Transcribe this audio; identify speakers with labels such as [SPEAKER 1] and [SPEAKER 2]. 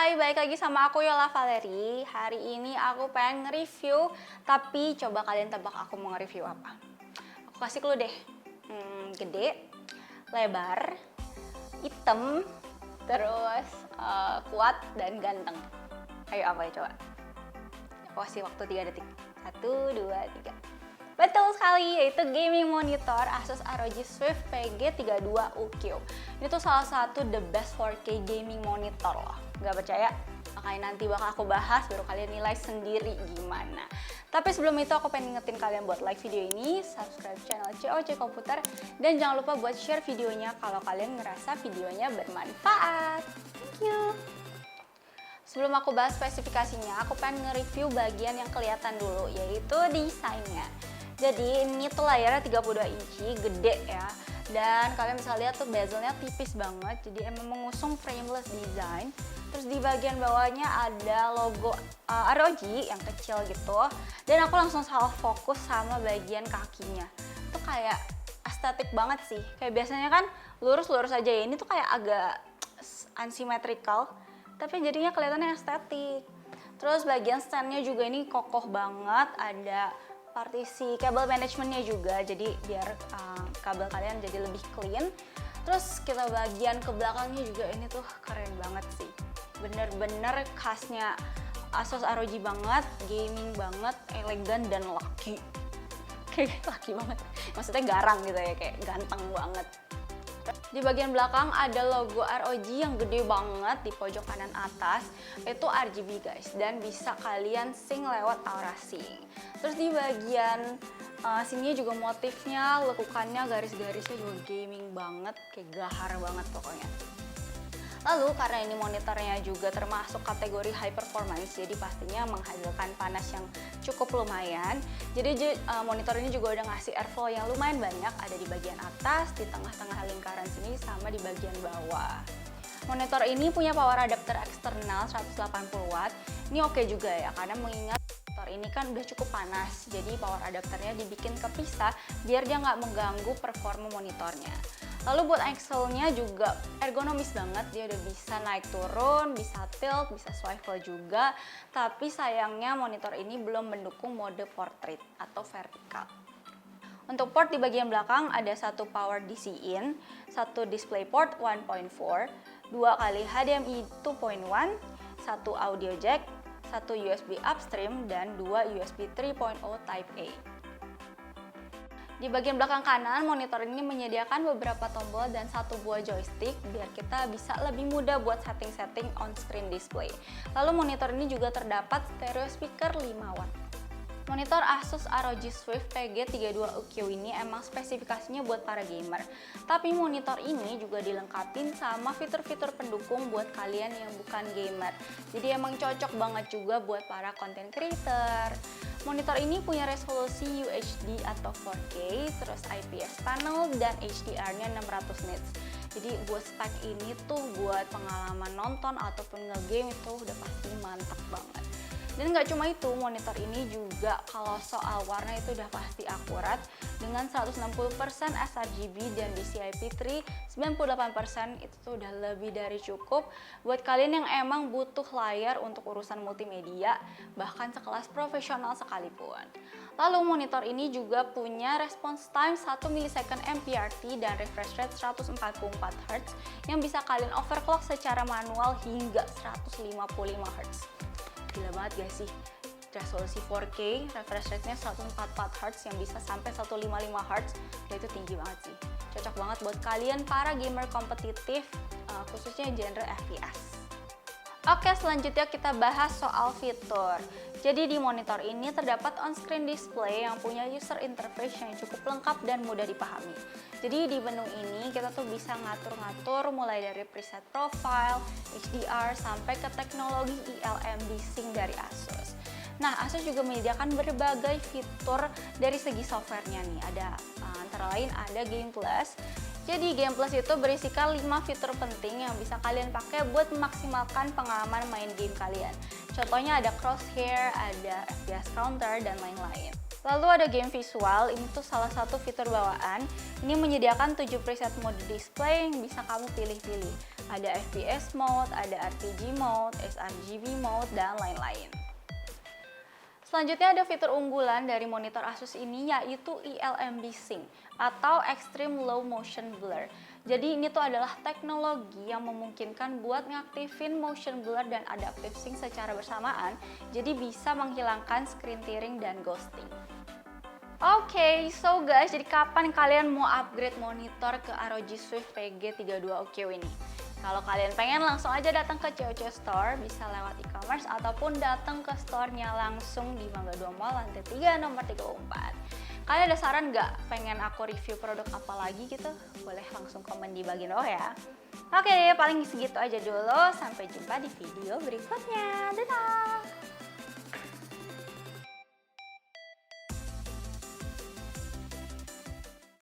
[SPEAKER 1] Hai, balik lagi sama aku Yola Valeri. Hari ini aku pengen nge-review, tapi coba kalian tebak aku mau nge-review apa. Aku kasih clue deh. Gede, lebar, hitam, terus kuat dan ganteng. Ayo apa ya coba? Aku kasih waktu 3 detik. 1, 2, 3. Betul sekali, yaitu gaming monitor Asus ROG Swift PG32UQ. Ini tuh salah satu the best 4K gaming monitor loh. Gak percaya? Makanya nanti bakal aku bahas, baru kalian nilai sendiri gimana. Tapi sebelum itu aku pengen ngingetin kalian buat like video ini, subscribe channel COC Komputer, dan jangan lupa buat share videonya kalau kalian ngerasa videonya bermanfaat. Thank you! Sebelum aku bahas spesifikasinya, aku pengen nge-review bagian yang kelihatan dulu, yaitu desainnya. Jadi ini tuh layarnya 32 inci, gede ya. Dan kalian bisa lihat tuh bezelnya tipis banget, jadi emang mengusung frameless design. Terus di bagian bawahnya ada logo ROG yang kecil gitu. Dan aku langsung salah fokus sama bagian kakinya. Itu kayak estetik banget sih. Kayak biasanya kan lurus-lurus aja ya, ini tuh kayak agak unsymmetrical, tapi jadinya kelihatannya estetik. Terus bagian standnya juga ini kokoh banget, ada partisi kabel manajemennya juga, jadi biar kabel kalian jadi lebih clean. Terus kita bagian ke belakangnya juga ini tuh keren banget sih, bener-bener khasnya Asus ROG banget, gaming banget, elegan dan laki. Kayak laki banget, maksudnya garang gitu ya, kayak ganteng banget. Di bagian belakang ada logo ROG yang gede banget di pojok kanan atas. Itu RGB guys, dan bisa kalian sync lewat Aura Sync. Terus di bagian sini juga motifnya, lekukannya, garis-garisnya juga gaming banget, kayak gahar banget pokoknya. Lalu karena ini monitornya juga termasuk kategori high performance, jadi pastinya menghasilkan panas yang cukup lumayan. Jadi monitor ini juga udah ngasih airflow yang lumayan banyak, ada di bagian atas, di tengah-tengah lingkaran sini, sama di bagian bawah. Monitor ini punya power adapter eksternal 180 watt. Ini oke juga ya, karena mengingat monitor ini kan udah cukup panas, jadi power adapternya dibikin kepisah biar dia nggak mengganggu performa monitornya. Lalu buat axle-nya juga ergonomis banget, dia udah bisa naik turun, bisa tilt, bisa swivel juga. Tapi sayangnya monitor ini belum mendukung mode portrait atau vertikal. Untuk port di bagian belakang ada satu power DC in, satu DisplayPort 1.4, 2 kali HDMI 2.1, satu audio jack, satu USB upstream, dan 2 USB 3.0 Type A. Di bagian belakang kanan, monitor ini menyediakan beberapa tombol dan satu buah joystick biar kita bisa lebih mudah buat setting-setting on-screen display. Lalu monitor ini juga terdapat stereo speaker 5 watt. Monitor Asus ROG Swift PG32UQ ini emang spesifikasinya buat para gamer. Tapi monitor ini juga dilengkapi sama fitur-fitur pendukung buat kalian yang bukan gamer. Jadi emang cocok banget juga buat para content creator. Monitor ini punya resolusi UHD atau 4K, terus IPS panel, dan HDR-nya 600 nits. Jadi buat spek ini tuh buat pengalaman nonton ataupun nge-game itu udah pasti mantap banget. Dan nggak cuma itu, monitor ini juga kalau soal warna itu udah pasti akurat dengan 160% sRGB dan DCI-P3 98%, itu tuh udah lebih dari cukup buat kalian yang emang butuh layar untuk urusan multimedia, bahkan sekelas profesional sekalipun. Lalu monitor ini juga punya response time 1 millisecond MPRT dan refresh rate 144 Hz yang bisa kalian overclock secara manual hingga 155 Hz. Gila banget gak sih? Resolusi 4K, refresh rate-nya 144 Hz yang bisa sampai 155 Hz, ya itu tinggi banget sih. Cocok banget buat kalian para gamer kompetitif, khususnya genre FPS. Oke, selanjutnya kita bahas soal fitur. Jadi di monitor ini terdapat on-screen display yang punya user interface yang cukup lengkap dan mudah dipahami. Jadi di menu ini kita tuh bisa ngatur-ngatur mulai dari preset profile, HDR, sampai ke teknologi eLMD Sync dari Asus. Nah, Asus juga menyediakan berbagai fitur dari segi softwarenya nih. Ada antara lain ada Game Plus. Jadi Game Plus itu berisikan 5 fitur penting yang bisa kalian pakai buat memaksimalkan pengalaman main game kalian. Contohnya ada crosshair, ada FPS counter, dan lain-lain. Lalu ada game visual, ini tuh salah satu fitur bawaan. Ini menyediakan 7 preset mode display yang bisa kamu pilih-pilih. Ada FPS mode, ada RPG mode, sRGB mode, dan lain-lain. Selanjutnya ada fitur unggulan dari monitor Asus ini yaitu eLMB Sync atau Extreme Low Motion Blur. Jadi ini tuh adalah teknologi yang memungkinkan buat ngaktifin motion blur dan adaptive sync secara bersamaan. Jadi bisa menghilangkan screen tearing dan ghosting. Oke, so guys, jadi kapan kalian mau upgrade monitor ke ROG Swift PG32OQ ini? Kalau kalian pengen langsung aja datang ke COC Store, bisa lewat e-commerce ataupun datang ke store-nya langsung di Mangga 2 Mall lantai 3 nomor 34. Kalian ada saran nggak pengen aku review produk apa lagi gitu? Boleh langsung komen di bagian bawah ya. Oke, paling segitu aja dulu. Sampai jumpa di video berikutnya. Dadah!